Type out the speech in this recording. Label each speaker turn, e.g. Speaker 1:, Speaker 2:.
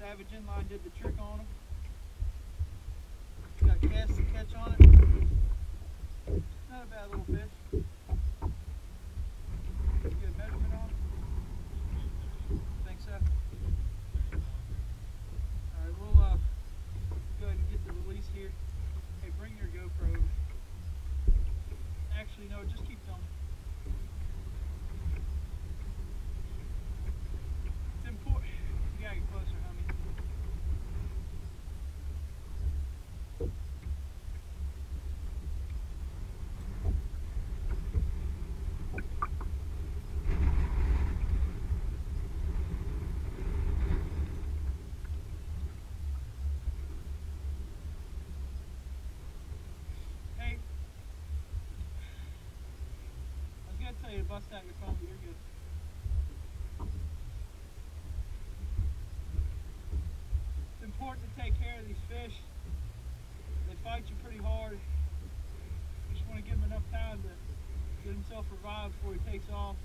Speaker 1: Savage inline did the trick on him. Got cast and catch on it. Not a bad little fish. Get a measurement on it. Think so? Alright, we'll go ahead and get the release here. Hey, bring your GoPro. Actually, no, just keep filming. It's important. You gotta get closer, homie. Tell you to bust out your phone, but you're good. It's important to take care of these fish. They fight you pretty hard. You just want to give him enough time to get himself revived before he takes off.